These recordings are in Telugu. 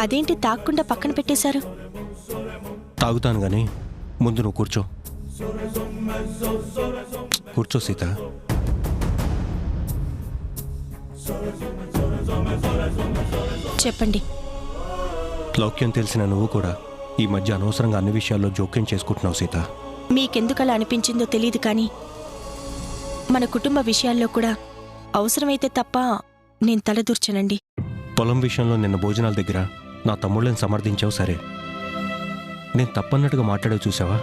అదేంటి తాగకుండా పక్కన పెట్టేశారు? తాగుతాను గాని ముందు నువ్వు కూర్చో. కూర్చో సీత. చెప్పండి. లౌక్యం తెలిసిన నువ్వు కూడా ఈ మధ్య అనవసరంగా అన్ని విషయాల్లో జోక్యం చేసుకుంటున్నావు సీత. మీకెందుకలా అనిపించిందో తెలియదు కానీ మన కుటుంబ విషయాల్లో కూడా అవసరమైతే తప్ప నేను తలదూర్చనండి. పొలం విషయంలో నిన్న భోజనాల దగ్గర నా తమ్ముళ్ళని సమర్థించావు సరే, నేను తప్పన్నట్టుగా మాట్లాడే చూసావా?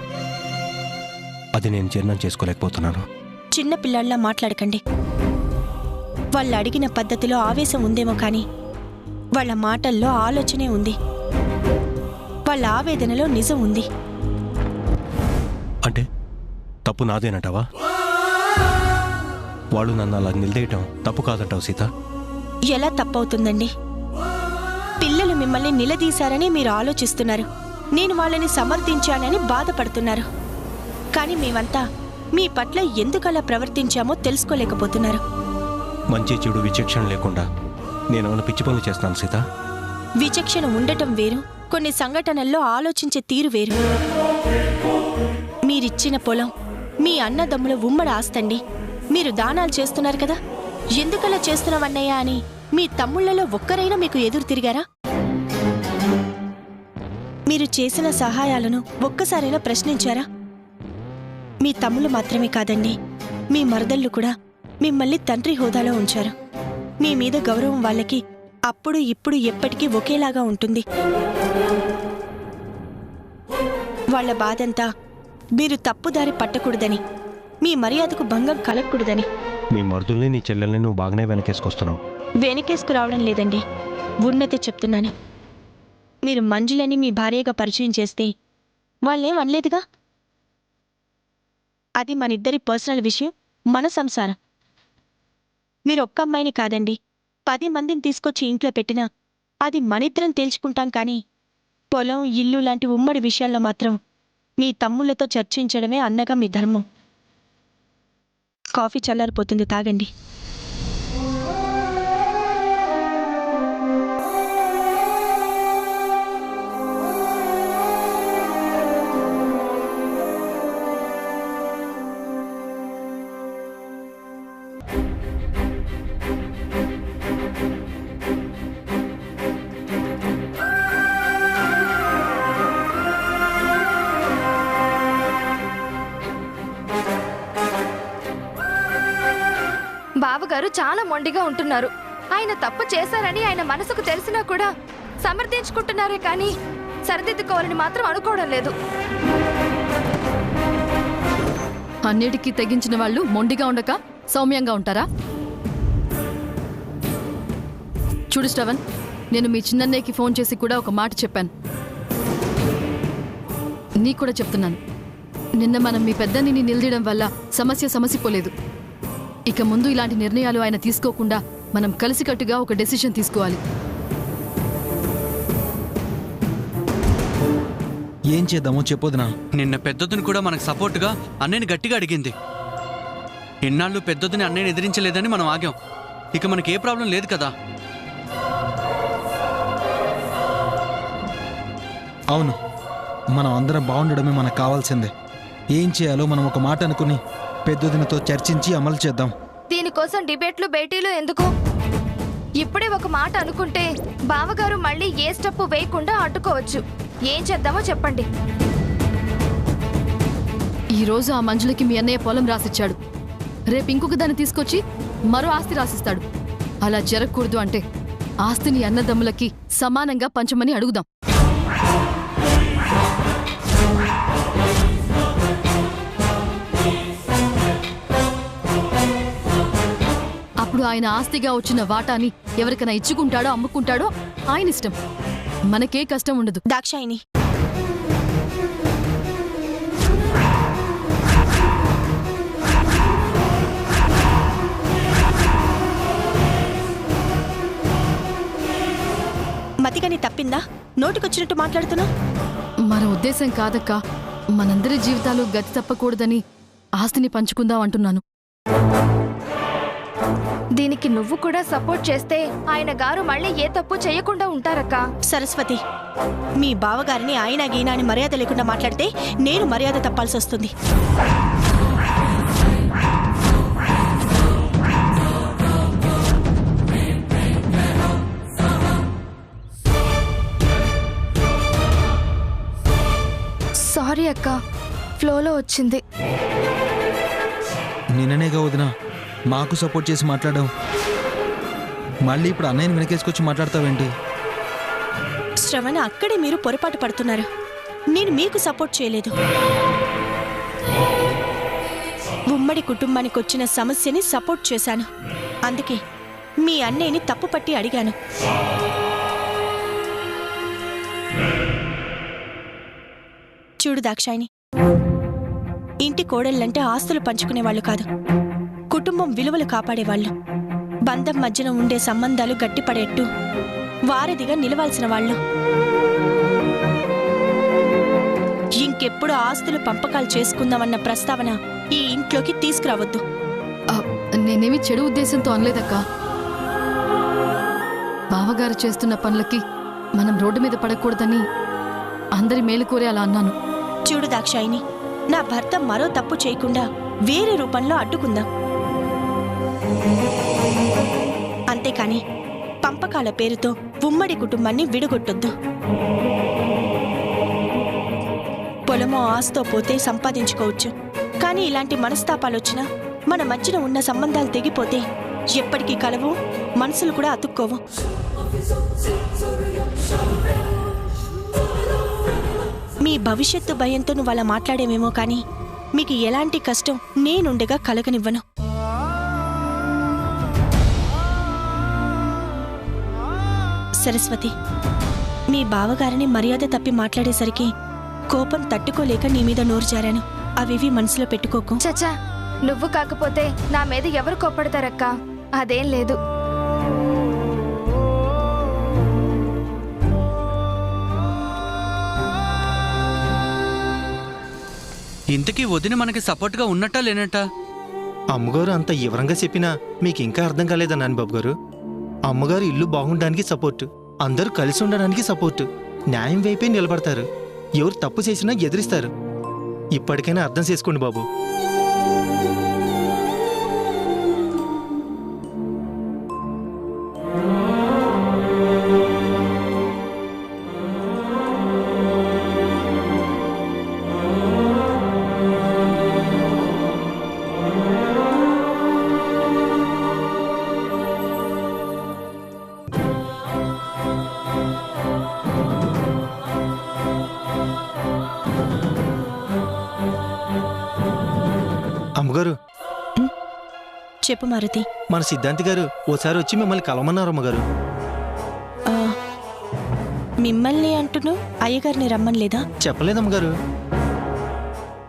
అది నేను జీర్ణం చేసుకోలేకపోతున్నాను. చిన్న పిల్లాళ్ళ మాట్లాడకండి. వాళ్ళు అడిగిన పద్ధతిలో ఆవేశం ఉందేమో కానీ వాళ్ళ మాటల్లో ఆలోచనే ఉంది. వాళ్ళ ఆవేదనలో నిజం ఉంది. అంటే తప్పు నాదేనంటావా? వాళ్ళు నన్ను అలా నిలదీయటం తప్పు కాదంటావు సీత? ఎలా తప్పవుతుందండి? పిల్లలు మిమ్మల్ని నిలదీశారని మీరు ఆలోచిస్తున్నారు, నేను వాళ్ళని సమర్థించానని బాధపడుతున్నారు. కానీ మేమంతా మీ పట్ల ఎందుకలా ప్రవర్తించామో తెలుసుకోలేకపోతున్నారు. మంచి చెడు విచక్షణ లేకుండా నేను పిచ్చి పనులు చేస్తాను సీత. విచక్షణ ఉండటం వేరు, కొన్ని సంఘటనల్లో ఆలోచించే తీరు వేరు. మీరిచ్చిన పొలం మీ అన్నదమ్ముల ఉమ్మడి ఆస్తండి. మీరు దానాలు చేస్తున్నారు కదా, ఎందుకలా చేస్తున్నావన్నయ్యా అని మీ తమ్ముళ్లలో ఒక్కరైనా మీకు ఎదురు తిరిగారా? మీరు చేసిన సహాయాలను ఒక్కసారైనా ప్రశ్నించారా? మీ తమ్ముళ్ళు మాత్రమే కాదండి, మీ మరదళ్ళు కూడా మిమ్మల్ని తండ్రి హోదాలో ఉంచారు. మీ మీద గౌరవం వాళ్ళకి అప్పుడు ఇప్పుడు ఎప్పటికీ ఒకేలాగా ఉంటుంది. వాళ్ల బాధంతా మీరు తప్పుదారి పట్టకూడదని, మీ మర్యాదకు భంగం కలగకూడదని. మీ మరుదుల్ని నీ చెల్లెల్ని నువ్వు బాగానే వెనకేసుకొస్తున్నావు. వెనకేసుకు రావడం లేదండి, ఉన్నతే చెప్తున్నాను. మీరు మంజులని మీ భార్యగా పరిచయం చేస్తే వాళ్ళేం అనలేదుగా. అది మనిద్దరి పర్సనల్ విషయం, మన సంసారం. మీరు ఒక్క అమ్మాయిని కాదండి, 10 మందిని తీసుకొచ్చి ఇంట్లో పెట్టినా అది మనిద్దరం తేల్చుకుంటాం. కానీ పొలం ఇల్లు లాంటి ఉమ్మడి విషయాల్లో మాత్రం మీ తమ్ముళ్లతో చర్చించడమే అన్నగా మీ ధర్మం. కాఫీ చల్లారిపోతుంది, తాగండి. బావగారు చాలా మొండిగా ఉంటున్నారు. ఆయన తప్పు చేశారని ఆయన మనసుకు తెలిసినా కూడా సమర్థించుకుంటున్నారే కానీ సరిదిద్దుకోవాలని మాత్రం అనుకోవడం లేదు. అన్నిటికీ తెగించిన వాళ్ళు మొండిగా ఉండక సౌమ్యంగా ఉంటారా? చూడు శ్రవణ్, నేను మీ చిన్నన్నయ్యకి ఫోన్ చేసి కూడా ఒక మాట చెప్పాను. నీకు కూడా చెప్తున్నాను. నిన్న మనం మీ పెద్దనిని నిలదీయడం వల్ల సమస్య పోలేదు. ఇక ముందు ఇలాంటి నిర్ణయాలు ఆయన తీసుకోకుండా మనం కలిసికట్టుగా ఒక డెసిషన్ తీసుకోవాలి. ఏం చేద్దామో చెప్పొద్దునా? నిన్న పెద్దొద్దుని కూడా మనకు సపోర్టుగా అన్నయ్యని గట్టిగా అడిగింది. ఇన్నాళ్ళు పెద్దొద్దుని అన్నయ్యని ఎదిరించలేదని మనం ఆగాం. ఇక మనకి ఏ ప్రాబ్లం లేదు కదా. అవును, మనం అందరం బాగుండడమే మనకు కావాల్సిందే. ఏం చేయాలో మనం ఒక మాట అనుకుని పెద్దొదినతో చర్చించి అమలు చేద్దాం. దీనికోసం డిబేట్లు భేటీలు ఎందుకు? ఇప్పుడే ఒక మాట అనుకుంటే బావగారు మళ్ళీ ఏ స్టెప్ వేయకుండా అడ్డుకోవచ్చు. ఏం చేద్దామో చెప్పండి. ఈ రోజు ఆ మంజులకి మీ అన్నయ్య పొలం రాసిచ్చాడు. రేపు ఇంకొక దాన్ని తీసుకొచ్చి మరో ఆస్తి రాసిస్తాడు. అలా జరగకూడదు అంటే ఆస్తిని అన్నదమ్ములకి సమానంగా పంచమని అడుగుదాం. అప్పుడు ఆయన ఆస్తిగా వచ్చిన వాటాని ఎవరికైనా ఇచ్చుకుంటాడో అమ్ముకుంటాడో ఆయన ఇష్టం. మనకే కష్టం ఉండదు. దాక్షాయిని, మతిగాని తప్పిందా? నోటికొచ్చినట్టు మాట్లాడుతున్నా. మన ఉద్దేశం కాదక్క, మనందరి జీవితాలు గతి తప్పకూడదని ఆస్తిని పంచుకుందాం అంటున్నాను. దీనికి నువ్వు కూడా సపోర్ట్ చేస్తే ఆయన గారు మళ్ళీ ఏ తప్పు చేయకుండా ఉంటారక్క. సరస్వతి, మీ బావగారిని ఆయన గీనా అని మర్యాద లేకుండా మాట్లాడితే నేను మర్యాద తప్పాల్సి వస్తుంది. సారీ అక్క, ఫ్లోలో వచ్చింది. నిన్ననేగా వదినా మాకు సపోర్ట్ చేసి మాట్లాడాం, మళ్ళీ ఇప్పుడు అన్నయ్యని వెనకేసుకొచ్చి మాట్లాడతావేంటి? శ్రవణ, అక్కడే మీరు పొరపాటు పడుతున్నారు. నేను మీకు సపోర్ట్ చేయలేదు. ఉమ్మడి కుటుంబానికి వచ్చిన సమస్యని సపోర్ట్ చేశాను. అందుకే మీ అన్నయ్యని తప్పుపట్టి అడిగాను. చూడు దాక్షాయిని, ఇంటి కోడళ్ళంటే ఆస్తులు పంచుకునేవాళ్ళు కాదు, కుటుంబం విలువలు కాపాడేవాళ్ళు, బంధం మధ్యన ఉండే సంబంధాలు గట్టిపడేట్టు వారధిగా నిలవాల్సిన వాళ్ళు. ఇంకెప్పుడు ఆస్తులు పంపకాలు చేసుకుందామన్న ప్రస్తావన ఈ ఇంట్లోకి తీసుకురావద్దు. నేనేమి చెడు ఉద్దేశంతో అనలేదక్క. బావగారు చేస్తున్న పనులకి మనం రోడ్డు మీద పడకూడదని అందరి మేలు కోరే అలా అన్నాను. చూడు దాక్షాయిని, నా భర్త మరో తప్పు చేయకుండా వేరే రూపంలో అడ్డుకుందాం. అంతేకాని పంపకాల పేరుతో ఉమ్మడి కుటుంబాన్ని విడగొట్టొద్దు. పొలమో ఆస్తో పోతే సంపాదించుకోవచ్చు, కానీ ఇలాంటి మనస్తాపాలొచ్చినా మన మధ్యన ఉన్న సంబంధాలు తెగిపోతే ఎప్పటికీ కలవు, మనసులు కూడా అతుక్కోవు. మీ భవిష్యత్తు భయంతో నువ్వు అలా మాట్లాడేమేమో, కానీ మీకు ఎలాంటి కష్టం నేనుండగా కలగనివ్వను. సరస్వతి, మీ బావగారిని మర్యాద తప్పి మాట్లాడేసరికి కోపం తట్టుకోలేక నీ మీద నోరు జారాను. అవేవి మనసులో పెట్టుకోకు. చచ్చా, నువ్వు కాకపోతే నా మీద ఎవరు కోప్పడతారక్క? అదేం లేదు. ఇంతకీ వదిన మనకి సపోర్ట్గా ఉన్నట్టా లేనట్టా? అమ్మగారు అంత వివరంగా చెప్పినా మీకు ఇంకా అర్థం కాలేదా నాన్నబాబు గారు? అమ్మగారు ఇల్లు బాగుండడానికి సపోర్టు, అందరూ కలిసి ఉండడానికి సపోర్టు, న్యాయం వైపే నిలబడతారు, ఎవరు తప్పు చేసినా ఎదిరిస్తారు. ఇప్పటికైనా అర్థం చేసుకోండి బాబు. అమ్మగారు, చెప్పు మారుతి. మన సిద్ధాంతి గారు ఓసారి వచ్చి మిమ్మల్ని కలవమన్నారు అమ్మగారు. ఆ, మిమ్మల్ని అంటును అయ్యగారిని రమ్మనిలేదా? చెప్పలేదమ్మగారు,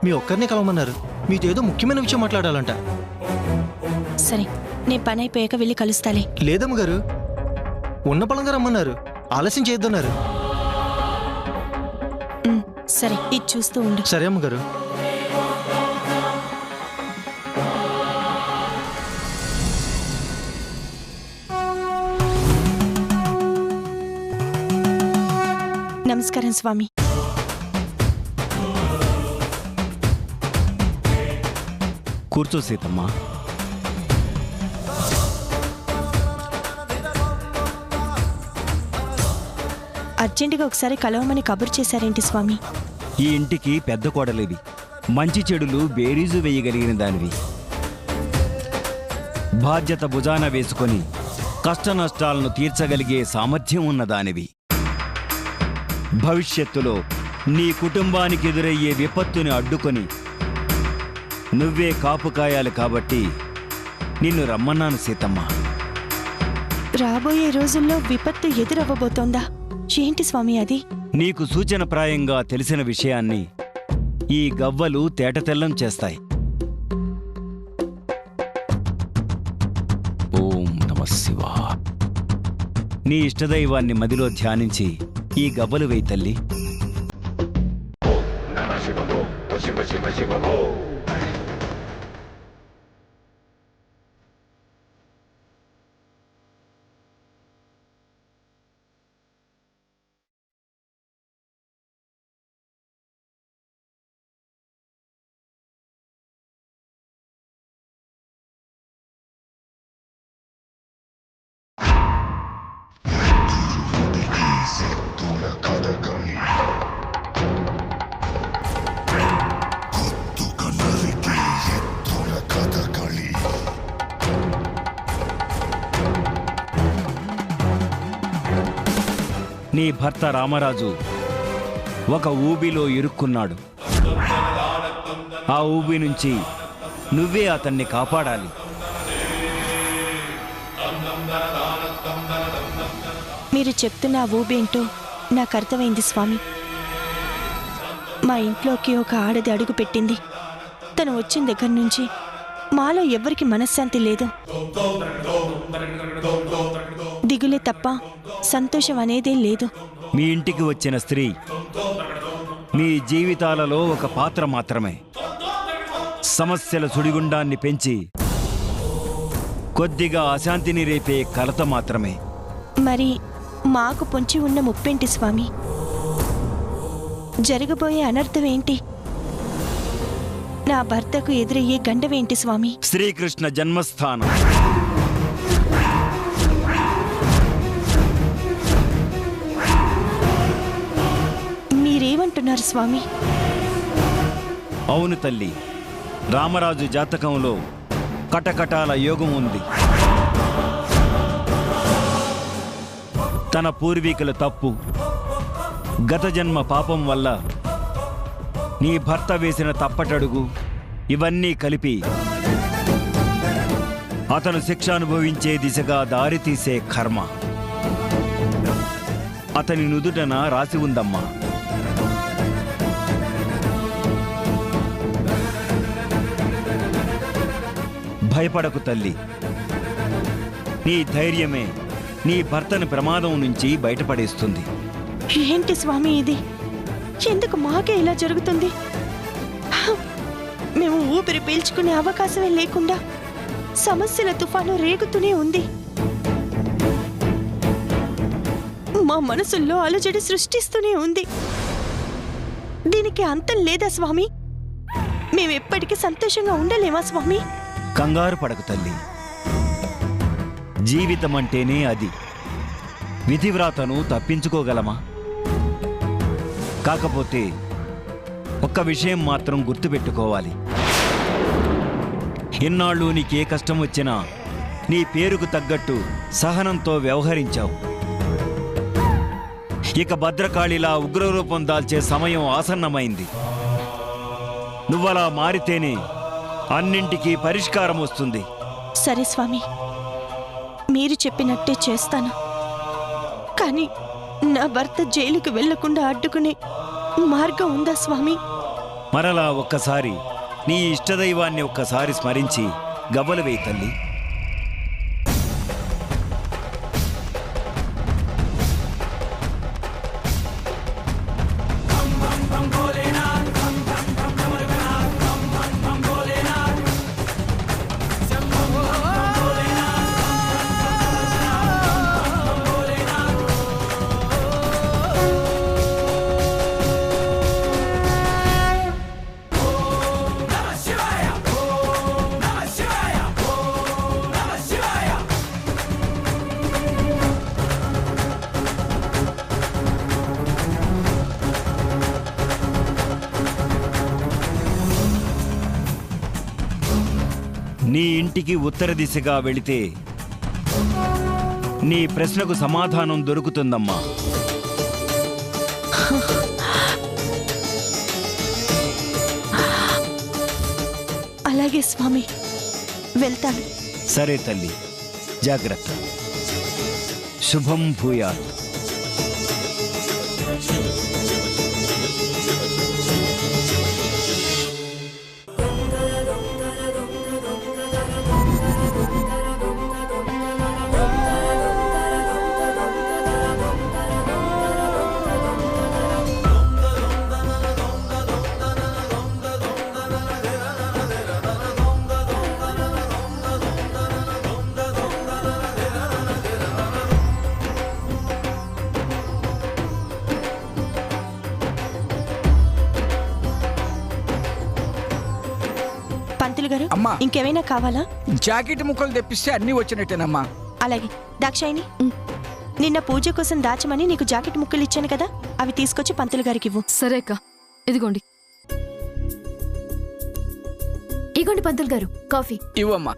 మీ ఒక్కరినే కలవమన్నారు. మీతో ఏదో ముఖ్యమైన విషయం మాట్లాడాలంట. సరే, నేను పని అయిపోయాక వెళ్ళి కలుస్తాలే. లేదమ్మగారు, ఉన్న పలంగా రమ్మన్నారు, ఆలస్యం చేయొద్దన్నారు. సరే, ఇది చూస్తూ ఉండు. సరే అమ్మగారు. నమస్కారం స్వామి. కూర్చో సీతమ్మా. అర్జెంటుగా ఒకసారి కలవమని కబురు చేశారేంటి స్వామి? ఈ ఇంటికి పెద్ద కోడలివి, మంచి చెడులు బేరీజు వేయగలిగిన దానివి, బాధ్యత భుజాన వేసుకొని కష్ట నష్టాలను తీర్చగలిగే సామర్థ్యం ఉన్నదానివి. భవిష్యత్తులో నీ కుటుంబానికి ఎదురయ్యే విపత్తుని అడ్డుకొని నువ్వే కాపు కాయాలి కాబట్టి నిన్ను రమ్మన్నాను సీతమ్మ. రాబోయే రోజుల్లో విపత్తు ఎదురవ్వబోతోందా? ఏంటి స్వామి అది? నీకు సూచనప్రాయంగా తెలిసిన విషయాన్ని ఈ గవ్వలు తేటతెల్లం చేస్తాయి. ఓం నమః శివాయ. నీ ఇష్టదైవాన్ని మదిలో ధ్యానించి ఈ గవ్వలు వేయి తల్లి. నీ భర్త రామరాజు ఒక ఊబిలో ఇరుక్కున్నాడు. ఆ ఊబి నుంచి నువ్వే అతన్ని కాపాడాలి. మీరు చెప్తున్న ఆ ఊబేంటో నాకు అర్థమైంది స్వామి. మా ఇంట్లోకి ఒక ఆడది అడుగు పెట్టింది. తను వచ్చిన దగ్గర నుంచి మాలో ఎవ్వరికి మనశ్శాంతి లేదు. దిగులే తప్ప సంతోషం అనేదే లేదు. మీ ఇంటికి వచ్చిన స్త్రీ మీ జీవితాలలో ఒక పాత్ర మాత్రమే. సమస్యల సుడిగుండాన్ని పెంచి కొద్దిగా అశాంతిని రేపే కలత మాత్రమే. మరి మాకు పొంచి ఉన్న ముప్పేంటి స్వామి? జరగబోయే అనర్థం ఏంటి? నా భర్తకు ఎదురయ్యే గండవేంటి స్వామి? శ్రీకృష్ణ జన్మస్థానం. మీరేమంటున్నారు స్వామి? అవును తల్లి, రామరాజు జాతకంలో కటకటాల యోగం ఉంది. తన పూర్వీకుల తప్పు, గత జన్మ పాపం వల్ల నీ భర్త వేసిన తప్పటడుగు ఇవన్నీ కలిపి అతను శిక్ష అనుభవించే దిశగా దారితీసే కర్మ అతని నుదుటన రాసి ఉందమ్మా. భయపడకు తల్లి, నీ ధైర్యమే నీ భర్తని ప్రమాదం నుంచి బయటపడేస్తుంది. ఏంటి స్వామి ఇది? ఎందుకు మాకే ఇలా జరుగుతుంది? మేము ఊపిరి పీల్చుకునే అవకాశమే లేకుండా సమస్యల తుఫాను రేగుతూనే ఉంది. మా మనసుల్లో అలజడి సృష్టిస్తూనే ఉంది. దీనికి అంతం లేదా స్వామి? మేమెప్పటికీ సంతోషంగా ఉండలేమా స్వామి? కంగారు పడకు తల్లి, జీవితం అంటేనే అది. విధివ్రాతను తప్పించుకోగలమా? కాకపోతే ఒక్క విషయం మాత్రం గుర్తుపెట్టుకోవాలి. ఇన్నాళ్ళు నీకే కష్టం వచ్చినా నీ పేరుకు తగ్గట్టు సహనంతో వ్యవహరించావు. ఇక భద్రకాళిలా ఉగ్రరూపం దాల్చే సమయం ఆసన్నమైంది. నువ్వలా మారితేనే అన్నింటికీ పరిష్కారం వస్తుంది. సరే స్వామి, మీరు చెప్పినట్టే చేస్తాను. కానీ నా భర్త జైలుకు వెళ్లకుండా అడ్డుకునే మార్గం ఉందా స్వామి? మరలా ఒక్కసారి నీ ఇష్టదైవాన్ని ఒక్కసారి స్మరించి గవ్వలు వేయి తల్లి. నీ ఇంటికి ఉత్తర దిశగా వెళితే నీ ప్రశ్నకు సమాధానం దొరుకుతుందమ్మా. అలాగే స్వామి, వెళ్తాను. సరే తల్లి, జాగ్రత్త. శుభం భూయాత్. పంతులు గారు, అమ్మా. ఇంకేమైనా కావాలా? జాకెట్ ముక్కలు తెప్పిస్తే అన్నీ వచ్చినట్టేనమ్మా. అలాగే. దాక్షాయిని, నిన్న పూజ కోసం దాచమని నీకు జాకెట్ ముక్కలు ఇచ్చాను కదా, అవి తీసుకొచ్చి పంతులు గారికి ఇవ్వు. సరే అక్క, ఇదిగోండి. ఇగోండి పంతులు గారు కాఫీ. ఇవ్వమ్మా.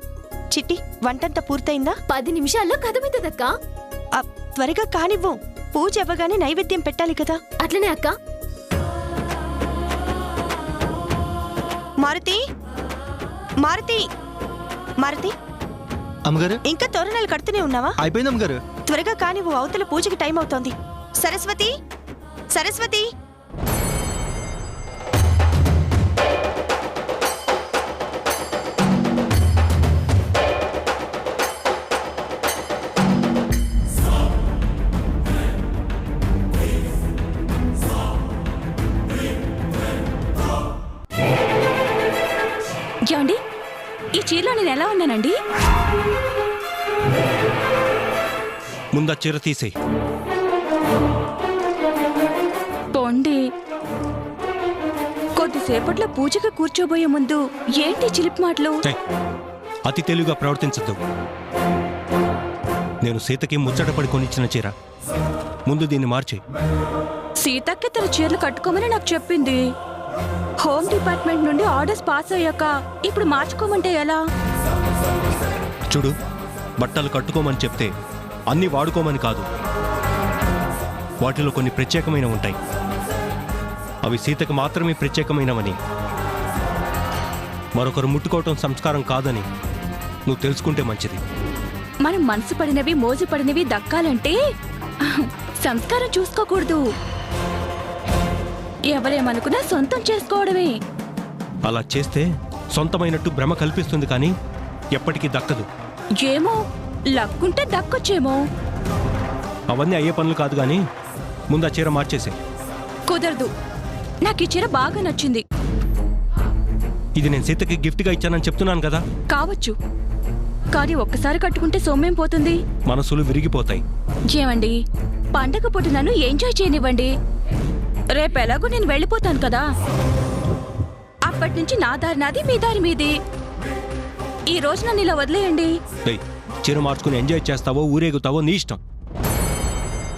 చిట్టి, వంటంతా పూర్తయిందా? 10 నిమిషాల్లో కథమైందక్క. త్వరగా కానివ్వు, పూజ అవ్వగానే నైవేద్యం పెట్టాలి కదా. అట్లనే అక్క. మారుతి, మారుతి, మారుతి, అమ్మగారు ఇంకా తోరణాలు కడుతూనే ఉన్నావా? అయిపోయింది అమ్మగారు. త్వరగా కానివ్వు, అవతల పూజకి టైం అవుతోంది. సరస్వతి, సరస్వతి. ఏమండి, ఈ చీరలో నేను ఎలా ఉన్నానండి? ముందా చీర తీసేయి. పోండి. కొద్దిసేపట్లో పూజకి కూర్చోబోయే ముందు ఏంటి చిలిపి మాటలు? ఏయ్, అతి తెలివిగా ప్రవర్తించద్దు. నేను సీతకి ముచ్చటపడి కొనిచ్చిన చీర. ముందు దీన్ని మార్చి. సీతక్క తన చీరలు కట్టుకోమని నాకు చెప్పింది. హోమ్ డిపార్ట్మెంట్ నుండి ఆర్డర్స్ పాస్ అయ్యాక ఇప్పుడు మార్చుకోమంటే ఎలా? చూడు, బట్టలు కట్టుకోమని చెప్తే అన్నీ వాడుకోమని కాదు. వాటిలో కొన్ని ప్రత్యేకమైన ఉంటాయి. అవి సీతకు మాత్రమే ప్రత్యేకమైనవని, మరొకరు ముట్టుకోవటం సంస్కారం కాదని నువ్వు తెలుసుకుంటే మంచిది. మనం మనసు పడినవి మోజు పడినవి దక్కాలంటే సంస్కారం చూసుకోకూడదు. ఎవరేమనుకున్నా సొంతం చేసుకోవడమే. అలా చేస్తే సొంతమైనట్టు భ్రమ కల్పిస్తుంది, కానీ ఎప్పటికీ దక్కదు. ఏమో, లక్కుంటే దక్కొచ్చేమో. అవన్నీ అయ్యే పనులు కాదు, కానీ ముందు ఆ చీర మార్చేసే. కుదరదు. నాకు ఈ చీర బాగా నచ్చింది. ఇది నేను సీతకి గిఫ్ట్గా ఇచ్చానని చెప్తున్నాను కదా. కావచ్చు, కానీ ఒక్కసారి కట్టుకుంటే సొమ్మేం పోతుంది? మనసులు విరిగిపోతాయి. ఏమండి, పండగ పూట నన్ను ఎంజాయ్ చేయనివ్వండి. రేపెలాగో నేను వెళ్ళిపోతాను కదా. అప్పటి నుంచి నా దారి నాది, మీ దారి మీది. ఈ రోజు నన్ను ఇలా వదిలేయండి. ఏయ్, చీర మార్చుకుని ఎంజాయ్ చేస్తావో ఊరేగుతావో నీ ఇష్టం.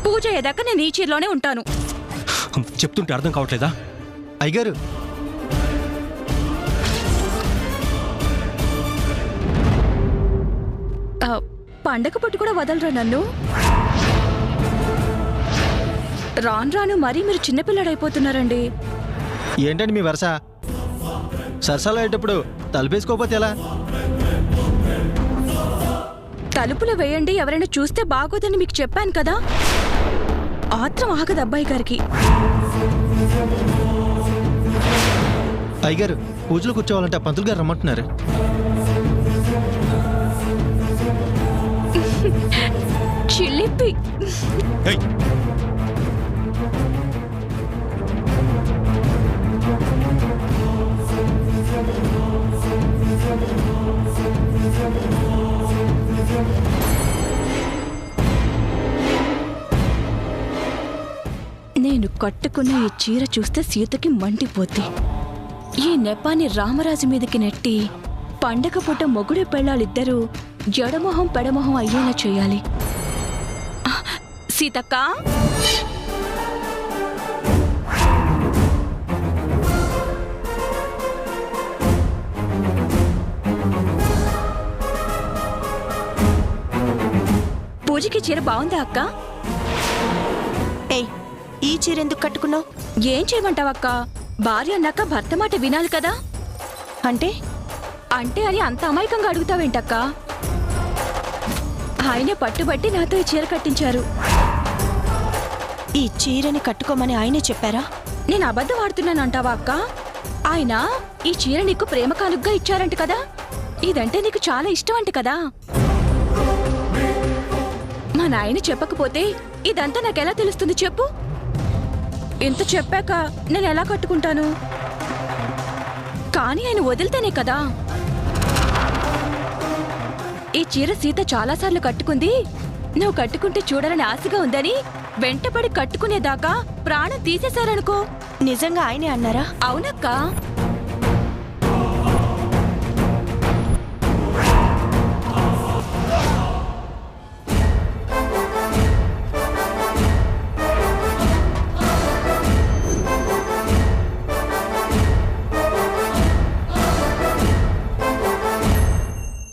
పూజ అయ్యేదాకా నేను ఈ చీరలోనే ఉంటాను. చెప్తుంటే అర్థం కావట్లేదా? అయ్యగారు, పండగ పుట్టు కూడా వదలరా నన్ను? రాను రాను మరీ మీరు చిన్నపిల్లడైపోతున్నారండి. ఏంటండి మీ వరుస? సరసాలు అయ్యేటప్పుడు తలుపేసుకోకపోతే ఎలా? తలుపులు వేయండి, ఎవరైనా చూస్తే బాగోదని మీకు చెప్పాను కదా. ఆత్రం ఆగదు అబ్బాయి గారికి. అయ్యగారు, పూజలో కూర్చోవాలంటే ఆ పంతులు గారు రమ్మంటున్నారు. చిల్లిపి. ఏయ్, నేను కట్టుకున్న ఈ చీర చూస్తే సీతకి మండిపోద్ది. ఈ నెపాన్ని రామరాజు మీదకి నెట్టి పండగ పూట మొగుడు పెళ్ళాలిద్దరూ ఎడమొహం పెడమొహం అయ్యేలా చేయాలి. సీతక్క, పూజకి చీర బాగుందా అక్క? ఏయ్, ఈ చీర ఎందుకు కట్టుకున్నావు? ఏం చేయమంటావక్క? భార్య అన్నాక భర్త మాట వినాలి కదా. అంటే అంటే అని అంత అమాయకంగా అడుగుతావేంటక్క? ఆయనే పట్టుబట్టి నాతో ఈ చీర కట్టించారు. ఈ చీరని కట్టుకోమని ఆయనే చెప్పారా? నేను అబద్ధం ఆడుతున్నాను అంటావా అక్క? ఆయన ఈ చీర నీకు ప్రేమ కానుగ్గా ఇచ్చారంట కదా. ఇదంటే నీకు చాలా ఇష్టం అంట కదా. మా నాయన చెప్పకపోతే ఇదంతా నాకెలా తెలుస్తుంది చెప్పు? ఇంత చెప్పాక నేను ఎలా కట్టుకుంటాను? కానీ ఆయన వదిలితేనే కదా. ఈ చీర సీత చాలాసార్లు కట్టుకుంది. నువ్వు కట్టుకుంటే చూడాలని ఆశగా ఉందని వెంటపడి కట్టుకునేదాకా ప్రాణం తీసేశారనుకో. నిజంగా ఆయనే అన్నారా? అవునక్క.